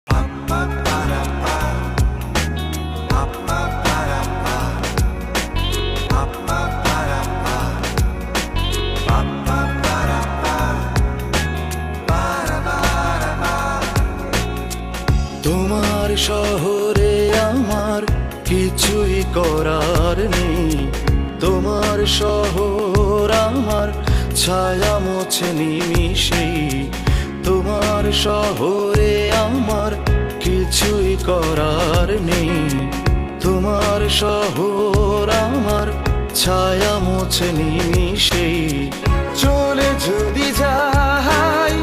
তোমার শহরে আমার কিছুই করার নেই, তোমার শহর আমার ছায়া মোছে নিমিষেই। তোমার শহরে আমার কিছুই করার নেই, তোমার শহর আমার ছায়া মোছে নিমিষেই। চলে যদি যাই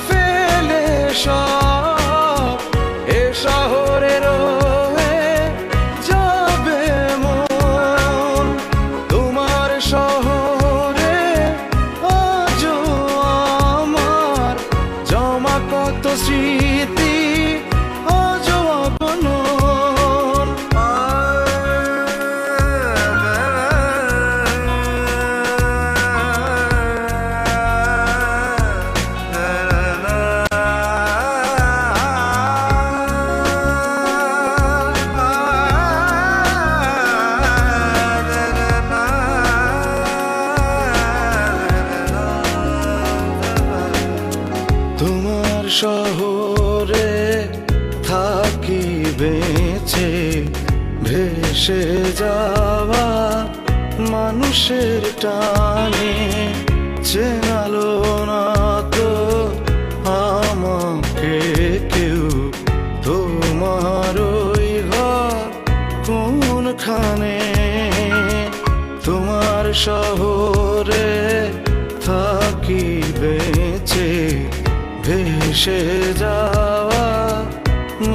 ফেলে সব, এ শহরে রয়ে যাবে মন। তোমার শহরে আজও আমার জমা কত স্মৃতি, আজও আপন। তোমার শহরে থাকি বেঁচে, ভেসে যাওয়া মানুষের টানে। চেনালো না তো আমাকে কেউ, তোমার ওই ঘর কোনখানে। তোমার শহরে থাকি বেঁচে, ভেসে যাওয়া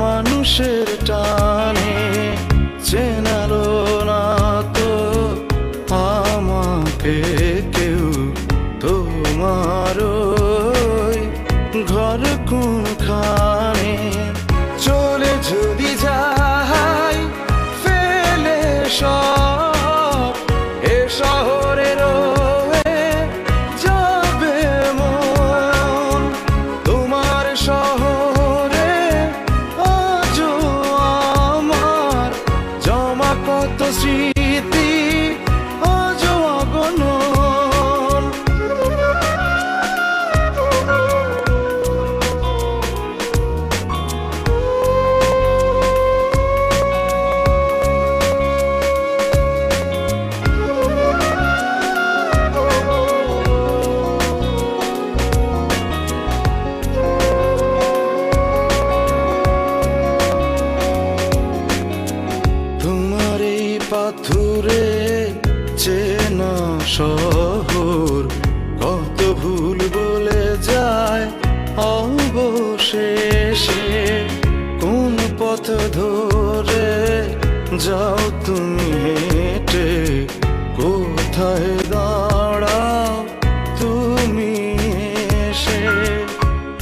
মানুষের টানে। চেনালো না তো আমাকে কেউ, তোমার ওই ঘর কোনখানে। চলে যদি যাই ফেলে সব, এ শহরে রয়ে যাবে মন। তোমার শহরে আজও আমার জমা কত স্মৃতি, আজও অগণন। তোমার এই পাথুরে চেনা শহর কত ভুল বলে যায় অবশেষে। কোন পথ ধরে যাও তুমি হেঁটে, কোথায় দাঁড়াও তুমি এসে।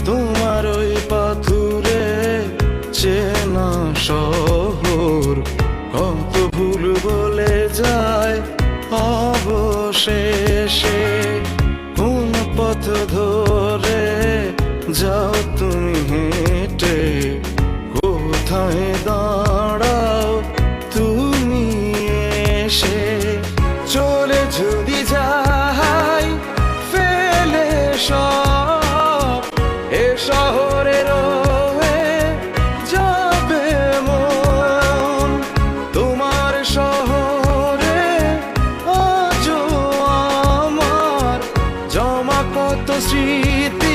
তোমার ওই পাথুরে চেনা শহর কত ভুল বলে যায় অবশেষে। কোন পথ ধরে যাও তুমি হেঁটে, কোথায় দাঁড়াও তুমি এসে। চলে যদি যাই ফেলে সব, এ শহরে রয়ে যাবে মন। তোমার শহরে আজও আমার জমা কত স্মৃতি,